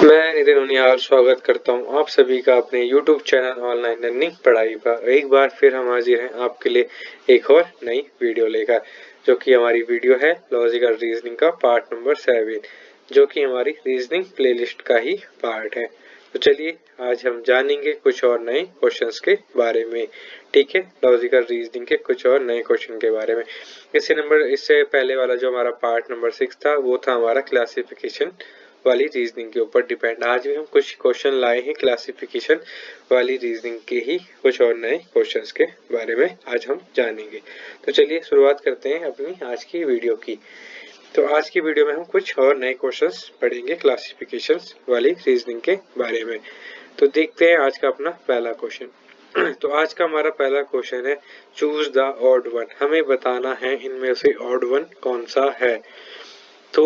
मैं नितिन उनियाल स्वागत करता हूं आप सभी का अपने YouTube चैनल ऑनलाइन लर्निंग पढ़ाई पर। एक बार फिर हम हाजिर हैं आपके लिए एक और नई वीडियो लेकर, जो कि हमारी वीडियो है लॉजिकल रीजनिंग का पार्ट नंबर 7, जो कि हमारी रीजनिंग प्लेलिस्ट का ही पार्ट है। तो चलिए आज हम जानेंगे कुछ और नए क्वेश्चंस के बारे में। ठीक है, लॉजिकल रीजनिंग के कुछ और नए क्वेश्चन के बारे में। इससे पहले वाला जो हमारा पार्ट नंबर 6 था वो था हमारा क्लासिफिकेशन वाली रीजनिंग के ऊपर डिपेंड। आज भी हम कुछ क्वेश्चन लाए हैं क्लासिफिकेशन वाली रीजनिंग के ही कुछ और नए क्वेश्चंस के बारे में आज हम जानेंगे। तो चलिए शुरुआत करते हैं अपनी आज की वीडियो की। तो आज की वीडियो में हम कुछ और नए क्वेश्चंस पढ़ेंगे क्लासिफिकेशंस वाली रीजनिंग के बारे में। तो देखते हैं आज का अपना पहला क्वेश्चन। तो आज का हमारा पहला क्वेश्चन है चूज द ऑड वन। हमें बताना है इनमें से ऑड वन कौन सा है। तो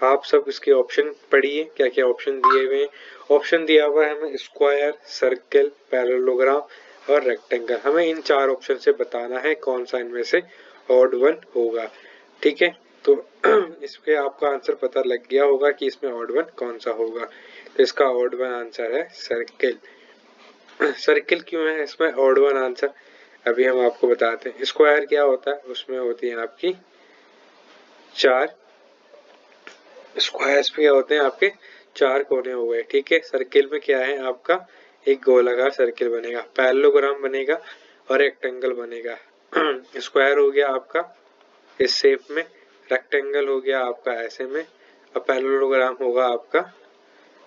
आप सब इसके ऑप्शन पढ़िए, क्या क्या ऑप्शन दिए हुए हैं। ऑप्शन दिया हुआ है हमें स्क्वायर, सर्कल, पैरेललोग्राम और रेक्टेंगल। हमें इन चार ऑप्शन से बताना है कौन सा इनमें से ऑड वन होगा। ठीक है, तो इसके आपका आंसर पता लग गया होगा कि इसमें ऑड वन कौन सा होगा। तो इसका ऑड वन आंसर है सर्कल। सर्कल क्यों है इसमें ऑड वन आंसर, अभी हम आपको बताते हैं। स्क्वायर क्या होता है, उसमें होती है आपकी चार स्क्वायर्स में क्या होते हैं आपके चार कोने हो गए। ठीक है, सर्किल में क्या है आपका एक गोलाकार सर्किल बनेगा, पैरेललोग्राम बनेगा और रेक्टेंगल बनेगा। स्क्वायर हो गया आपका इस शेप में, रेक्टेंगल हो गया आपका ऐसे में, और पैरेललोग्राम होगा आपका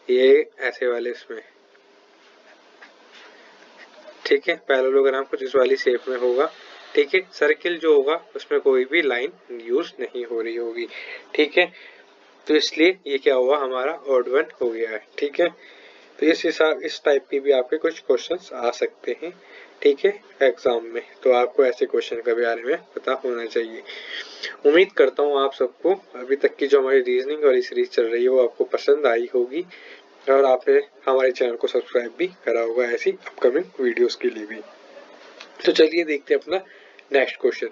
ये ऐसे वाले इसमें। ठीक है, पैरेललोग्राम कुछ इस वाली शेप में होगा। ठीक है, सर्किल जो होगा उसमें कोई भी लाइन यूज नहीं हो रही होगी। ठीक है, तो इसलिए ये क्या हुआ हमारा ऑड वन हो गया है। ठीक है, तो इस टाइप के भी आपके कुछ क्वेश्चंस आ सकते हैं। ठीक है, एग्जाम में तो आपको ऐसे क्वेश्चन के बारे में पता होना चाहिए। उम्मीद करता हूँ आप सबको अभी तक की जो हमारी रीजनिंग वाली सीरीज चल रही है वो आपको पसंद आई होगी, और आपने हमारे चैनल को सब्सक्राइब भी करा होगा ऐसी अपकमिंग वीडियोस के लिए भी। तो चलिए देखते हैं अपना नेक्स्ट क्वेश्चन।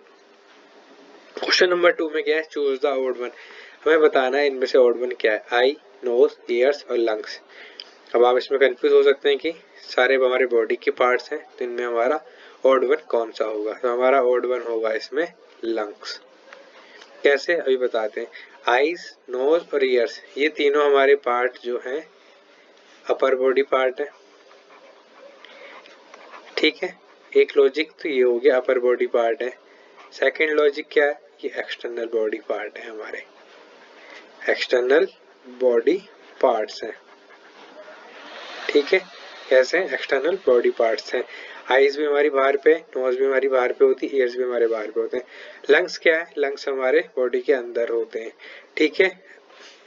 क्वेश्चन नंबर 2 में क्या है, चूज द ऑड वन। हमें बताना है इनमें से ऑड वन क्या है, आई, नोज, ईयर्स और लंग्स। अब आप इसमें कंफ्यूज हो सकते हैं कि सारे हमारे बॉडी के पार्ट्स हैं, तो इनमें हमारा ऑड वन कौन सा होगा। तो हमारा ऑड वन होगा इसमें लंग्स। कैसे अभी बताते हैं। आईज, नोज और ईयर्स ये तीनों हमारे पार्ट जो हैं अपर बॉडी पार्ट है। ठीक है, एक लॉजिक तो ये हो गया अपर बॉडी पार्ट है। सेकेंड लॉजिक क्या है, ये एक्सटर्नल बॉडी पार्ट है, हमारे एक्सटर्नल बॉडी पार्ट्स हैं। ठीक है, कैसे एक्सटर्नल बॉडी पार्ट्स हैं। आईज भी हमारी बाहर पे, नोज भी हमारी बाहर पे होती है, ईयर्स भी हमारे बाहर पे होते हैं। लंग्स क्या है, लंग्स हमारे बॉडी के अंदर होते हैं। ठीक है,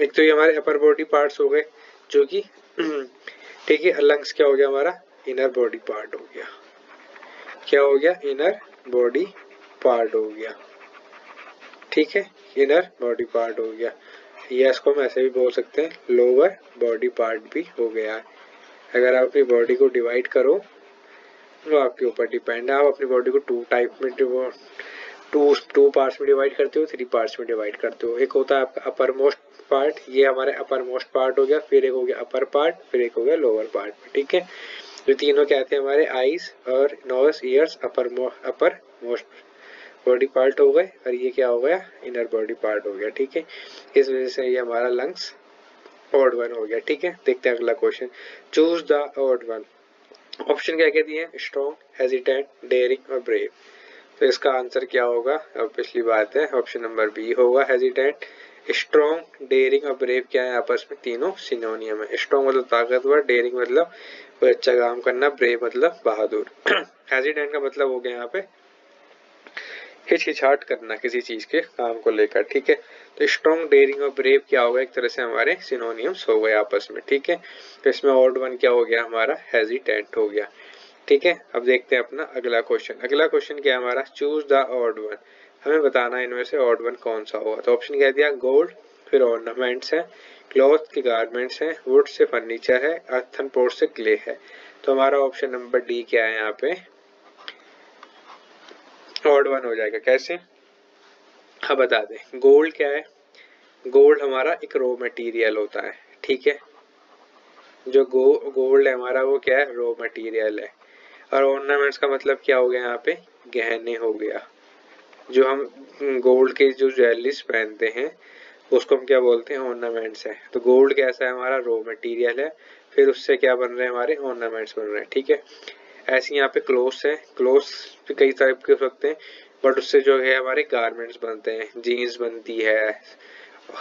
एक तो ये हमारे अपर बॉडी पार्ट्स हो गए जो कि ठीक है, लंग्स क्या हो गया हमारा इनर बॉडी पार्ट हो गया। क्या हो गया, इनर बॉडी पार्ट हो गया। ठीक है, इनर बॉडी पार्ट हो गया, या इसको हम ऐसे भी बोल सकते हैं लोअर बॉडी पार्ट भी हो गया है। अगर आप अपनी बॉडी को डिवाइड करो वो आपके ऊपर डिपेंड है। आप अपनी बॉडी को टू पार्ट्स में डिवाइड करते हो, 3 पार्ट्स में डिवाइड करते हो। एक होता है आपका अपर मोस्ट पार्ट, ये हमारे अपर मोस्ट पार्ट हो गया, फिर एक हो गया अपर पार्ट, फिर एक हो गया लोअर पार्ट। ठीक है, जो तीनों क्या थे हमारे आईज और nose, ears uppermost body part हो गए, और ये क्या हो गया इनर बॉडी पार्ट हो गया। ठीक है, इस वजह से ये हमारा लंग्स ऑड वन हो गया। ठीक है, देखते हैं अगला question. Choose the odd one. Option क्या क्या दिए हैं, स्ट्रॉन्ग, हेजिटेंट, डेयरिंग और ब्रेव। तो इसका आंसर क्या होगा, अब पिछली बात है, ऑप्शन नंबर बी होगा हेजिटेंट। स्ट्रॉन्ग, डेयरिंग और ब्रेव क्या है आपस में तीनों सिनोनियम है। स्ट्रॉन्ग मतलब ताकतवर, डेयरिंग मतलब कोई अच्छा काम करना, ब्रेव मतलब बहादुर। हेजिटेंट का मतलब हो गया यहाँ पे हिचकिचाहट करना किसी चीज के काम को लेकर। ठीक है, तो स्ट्रॉन्ग, डेयरिंग और ब्रेव क्या होगा, एक तरह से हमारे सिनोनियम्स हो गए आपस में। ठीक है, तो इसमें ऑड वन क्या हो गया हमारा हेजिटेंट हो गया। ठीक है, अब देखते हैं अपना अगला क्वेश्चन। अगला क्वेश्चन क्या है हमारा, चूज द ऑड वन। हमें बताना है इनमें से ऑड वन कौन सा होगा। तो ऑप्शन क्या दिया, गोल्ड, फिर ऑर्नामेंट्स है, क्लॉथ के गारमेंट्स है, वुड से फर्नीचर है, अर्थन पोर्ट से क्ले है। तो हमारा ऑप्शन नंबर डी क्या है यहाँ पे ऑड वन हो जाएगा। कैसे, हाँ बता दें। गोल्ड क्या है, गोल्ड हमारा एक रॉ मटेरियल होता है। ठीक है, जो गोल्ड है हमारा वो क्या है, रॉ मटेरियल है। और ऑर्नामेंट्स का मतलब क्या हो गया यहाँ पे, गहने हो गया। जो हम गोल्ड के जो ज्वेलरीज पहनते हैं उसको हम क्या बोलते हैं, ऑर्नामेंट्स है। तो गोल्ड कैसा है, हमारा रॉ मटेरियल है, फिर उससे क्या बन रहे हैं, हमारे ऑर्नामेंट्स बन रहे हैं। ठीक है, ऐसे यहाँ पे क्लोथ्स है, क्लोथ्स भी कई टाइप के हो सकते हैं, बट उससे जो है हमारे गारमेंट्स बनते हैं, जीन्स बनती है,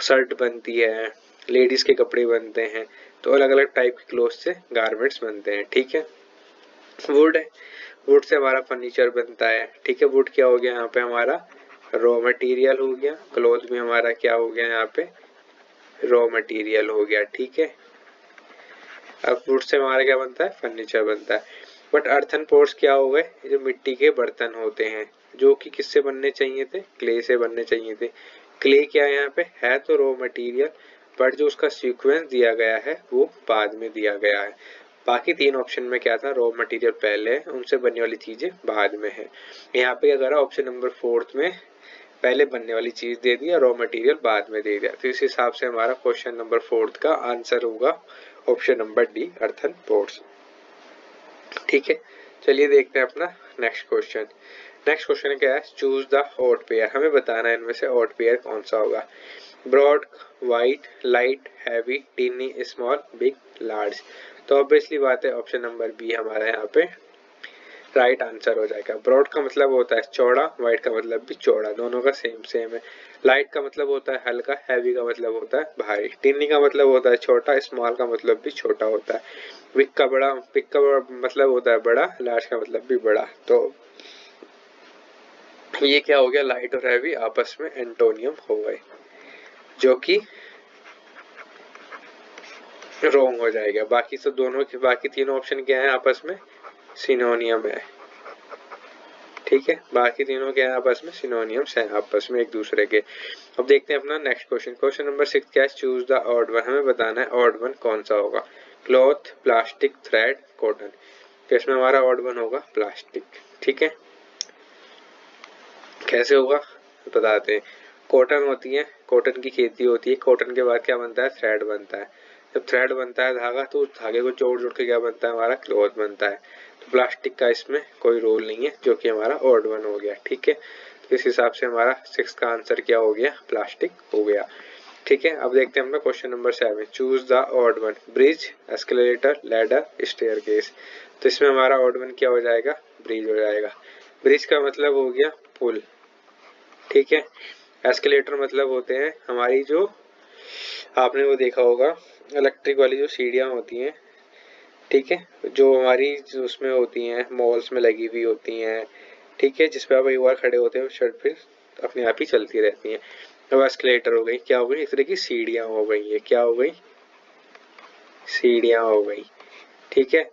शर्ट बनती है, लेडीज के कपड़े बनते हैं। तो अलग अलग टाइप के क्लोथ से गारमेंट्स बनते हैं। ठीक है, वुड है, वुड से हमारा फर्नीचर बनता है। ठीक है, वुड क्या हो गया यहाँ पे, हमारा रॉ मटेरियल हो गया। क्लॉथ भी हमारा क्या हो गया यहाँ पे, रॉ मटेरियल हो गया। ठीक है, अब वुड से हमारा क्या बनता है, फर्नीचर बनता है। बट अर्थन पोर्स क्या हो गए, जो मिट्टी के बर्तन होते हैं, जो कि किससे बनने चाहिए थे, क्ले से बनने चाहिए थे। क्ले क्या है यहाँ पे, है तो रॉ मटेरियल, बट जो उसका सीक्वेंस दिया गया है वो बाद में दिया गया है। बाकी तीन ऑप्शन में क्या था, रॉ मटेरियल पहले है, उनसे बनने वाली चीजें बाद में है। यहाँ पे क्या करा, ऑप्शन नंबर 4 में पहले बनने वाली चीज दे दिया, रॉ मटेरियल बाद में दे दिया। तो इस हिसाब से हमारा क्वेश्चन नंबर 4 का आंसर होगा option number D, earthen pores. ठीक है, चलिए देखते हैं अपना नेक्स्ट क्वेश्चन। नेक्स्ट क्वेश्चन क्या है, चूज द ऑड पेयर। हमें बताना है इनमें से ऑड पेयर कौन सा होगा। Broad, wide, light, heavy, tiny, small, big, large. तो ऑब्वियसली बात है ऑप्शन नंबर बी हमारा यहाँ पे राइट आंसर हो जाएगा। ब्रॉड का मतलब होता है चौड़ा, वाइट का मतलब भी चौड़ा, दोनों का सेम सेम है। लाइट का मतलब होता है हल्का, हैवी का मतलब होता है भारी, टिनी का मतलब होता है छोटा, स्मॉल का मतलब भी छोटा होता है। बिग का मतलब होता है बड़ा, लार्ज का मतलब भी बड़ा। तो ये क्या हो गया, लाइट और हैवी आपस में एंटोनियम हो गए, जो कि रॉन्ग हो जाएगा। बाकी तो दोनों के बाकी तीनों ऑप्शन क्या है, आपस में सिनोनियम है। ठीक है, बाकी तीनों क्या है, आपस में सिनोनियम्स हैं, आपस में एक दूसरे के। अब देखते हैं अपना नेक्स्ट क्वेश्चन। क्वेश्चन नंबर 6 क्या है, चूज द ऑड वन। हमें बताना है ऑड वन कौन सा होगा। Cloth, plastic, thread, cotton. तो इसमें हमारा ऑड वन होगा प्लास्टिक। ठीक है, कैसे होगा बताते हैं। कॉटन होती है, कॉटन की खेती होती है, कॉटन के बाद क्या बनता है, थ्रेड बनता है। जब थ्रेड बनता है धागा, तो उस धागे को जोड़ जोड़ के क्या बनता है, हमारा क्लॉथ बनता है। तो प्लास्टिक का इसमें कोई रोल नहीं है, जो कि हमारा ऑड वन हो गया। ठीक है, तो इस हिसाब से हमारा 6 का आंसर क्या हो गया, प्लास्टिक हो गया। ठीक है, अब देखते हैं अपना question number 7। Choose the odd one. Bridge, escalator, ladder, staircase. तो इसमें हमारा ऑड वन क्या हो जाएगा, ब्रिज हो जाएगा। ब्रिज का मतलब हो गया पुल। ठीक है, एस्केलेटर मतलब होते हैं हमारी जो, आपने वो देखा होगा इलेक्ट्रिक वाली जो सीढ़ियाँ होती हैं। ठीक है, जो हमारी जो उसमें होती हैं, मॉल्स में लगी हुई होती हैं। ठीक है, जिस पे आप एक बार खड़े होते हैं शर्ट फिर अपने आप ही चलती रहती हैं। अब एस्केलेटर हो गई, क्या हो गई, एक तरह की सीढ़ियाँ हो गई, ये क्या हो गई, सीढ़ियाँ हो गई। ठीक है,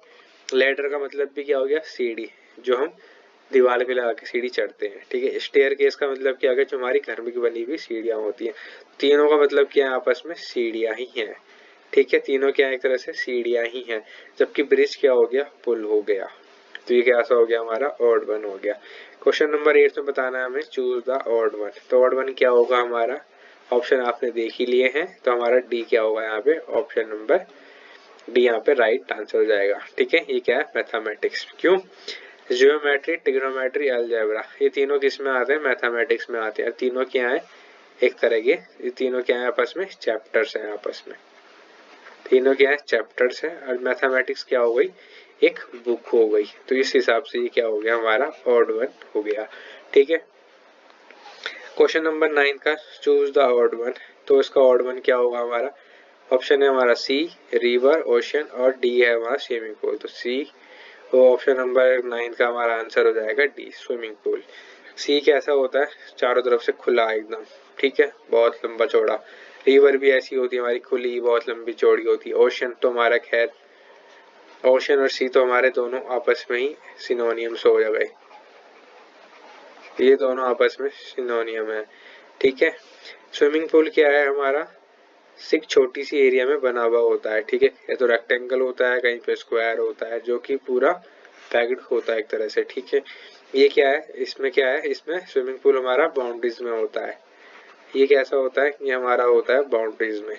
लैडर का मतलब भी क्या हो गया, सीढ़ी, जो हम दीवार पे लगा के सीढ़ी चढ़ते हैं। ठीक है, स्टेयर केस का मतलब क्या हो गया, जो हमारी घर में बनी हुई सीढ़ियाँ होती हैं। तीनों का मतलब क्या है, आपस में सीढ़ियाँ ही हैं। ठीक है, तीनों क्या एक तरह से सीढ़ियाँ ही हैं। जबकि ब्रिज क्या हो गया, पुल हो गया। तो ये कैसा हो गया, हमारा ऑड वन हो गया। क्वेश्चन नंबर 8 में बताना है हमें, चूज द ऑड वन। तो ऑड वन क्या होगा हमारा, ऑप्शन आपने देख ही लिए हैं, तो हमारा डी क्या होगा यहाँ पे, ऑप्शन नंबर डी यहाँ पे राइट आंसर हो जाएगा। ठीक है, ये क्या है, मैथमेटिक्स। क्यों, जियोमेट्री, ट्रिग्नोमेट्री, अलजेब्रा, ये तीनों किस में आते हैं, मैथमेटिक्स में आते हैं। तीनों क्या है, एक तरह के, ये तीनों क्या है, आपस में चैप्टर्स हैं, आपस में तीनों क्या है, चैप्टर्स है। और मैथमेटिक्स क्या हो गई, एक बुक हो गई। तो इस हिसाब से ये क्या हो गया, हमारा ऑड वन हो गया। ठीक है, क्वेश्चन नंबर 9 का, चूज द ऑड वन। तो इसका ऑड वन क्या होगा हमारा, ऑप्शन है हमारा सी, रिवर, ओशन, और डी है हमारा स्विमिंग पूल। तो सी, तो ऑप्शन नंबर 9 का हमारा आंसर हो जाएगा डी, स्विमिंग पूल। सी कैसा होता है, चारों तरफ से खुला एकदम। ठीक है, बहुत लंबा चौड़ा। रिवर भी ऐसी होती है हमारी, खुली, बहुत लंबी चौड़ी होती है। ओशन तो हमारा खैर, ओशन और सी तो हमारे दोनों आपस में ही सिनोनियम्स हो गए, ये दोनों आपस में सिनोनियम है। ठीक है, स्विमिंग पूल क्या है हमारा, सिर्फ छोटी सी एरिया में बना हुआ होता है। ठीक है, या तो रेक्टेंगल होता है, कहीं पे स्क्वायर होता है, जो कि पूरा पैक्ड होता है एक तरह से। ठीक है, ये क्या है, इसमें क्या है, इसमें स्विमिंग पूल हमारा बाउंड्रीज में होता है। ये कैसा होता है, ये हमारा होता है बाउंड्रीज में।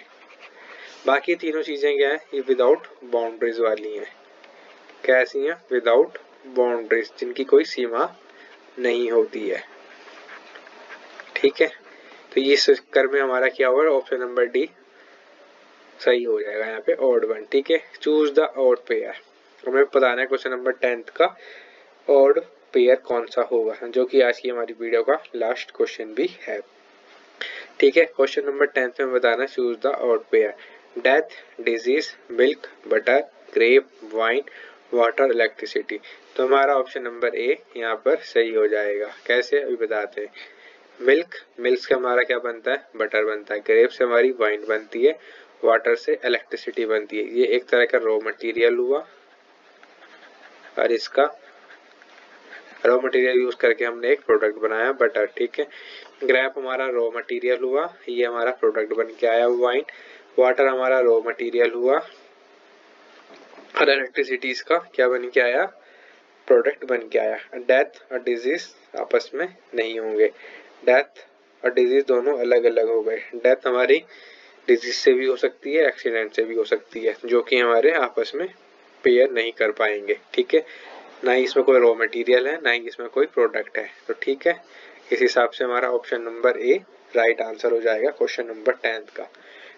बाकी तीनों चीजें क्या है, ये विदाउट बाउंड्रीज वाली हैं। कैसी हैं? विदाउट बाउंड्रीज, जिनकी कोई सीमा नहीं होती है। ठीक है, तो ये चक्कर में हमारा क्या होगा, ऑप्शन नंबर डी सही हो जाएगा यहाँ पे, ऑड वन। ठीक है, चूज द ऑड पेयर। हमें बताना है क्वेश्चन नंबर 10th का ऑड पेयर कौन सा होगा, जो कि आज की हमारी वीडियो का लास्ट क्वेश्चन भी है। ठीक है, क्वेश्चन नंबर 10th में बताना choose the odd pair. Death, disease, milk, butter, grape, wine, water, electricity. तो हमारा ऑप्शन नंबर ए यहाँ पर सही हो जाएगा। कैसे, अभी बताते हैं। मिल्क से हमारा क्या बनता है, बटर बनता है। ग्रेप से हमारी वाइन बनती है। वाटर से इलेक्ट्रिसिटी बनती है। ये एक तरह का रॉ मटेरियल हुआ और इसका रॉ मटेरियल यूज करके हमने एक प्रोडक्ट बनाया, बटर। ठीक है, ग्रेप हमारा रॉ मटेरियल हुआ, ये हमारा प्रोडक्ट बन के आया वाइन। वाटर हमारा रॉ मटेरियल हुआ और इलेक्ट्रिसिटी इसका क्या बन के आया, प्रोडक्ट बन के आया। डेथ और डिजीज आपस में नहीं होंगे, डेथ और डिजीज दोनों अलग अलग हो गए। डेथ हमारी डिजीज से भी हो सकती है, एक्सीडेंट से भी हो सकती है, जो कि हमारे आपस में पेयर नहीं कर पाएंगे। ठीक है, ना ही इसमें कोई रॉ मटेरियल है, ना ही इसमें कोई प्रोडक्ट है। तो ठीक है, इस हिसाब से हमारा option number A right answer हो जाएगा क्वेश्चन नंबर 10th का।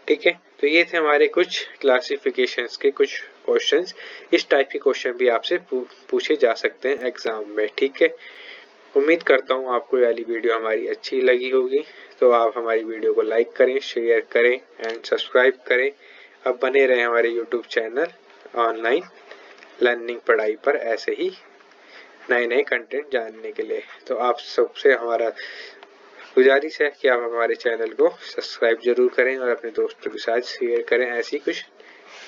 ठीक है, तो ये थे हमारे कुछ क्लासिफिकेशंस के कुछ क्वेश्चंस। इस टाइप के क्वेश्चन भी आपसे पूछे जा सकते हैं एग्जाम में। ठीक है, उम्मीद करता हूँ आपको ये वाली वीडियो हमारी अच्छी लगी होगी। तो आप हमारी वीडियो को लाइक करें, शेयर करें एंड सब्सक्राइब करें। अब बने रहें हमारे यूट्यूब चैनल ऑनलाइन लर्निंग पढ़ाई पर ऐसे ही नए नए कंटेंट जानने के लिए। तो आप सबसे हमारा गुजारिश है कि आप हमारे चैनल को सब्सक्राइब जरूर करें और अपने दोस्तों के साथ शेयर करें, ऐसी कुछ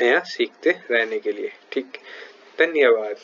नया सीखते रहने के लिए। ठीक, धन्यवाद।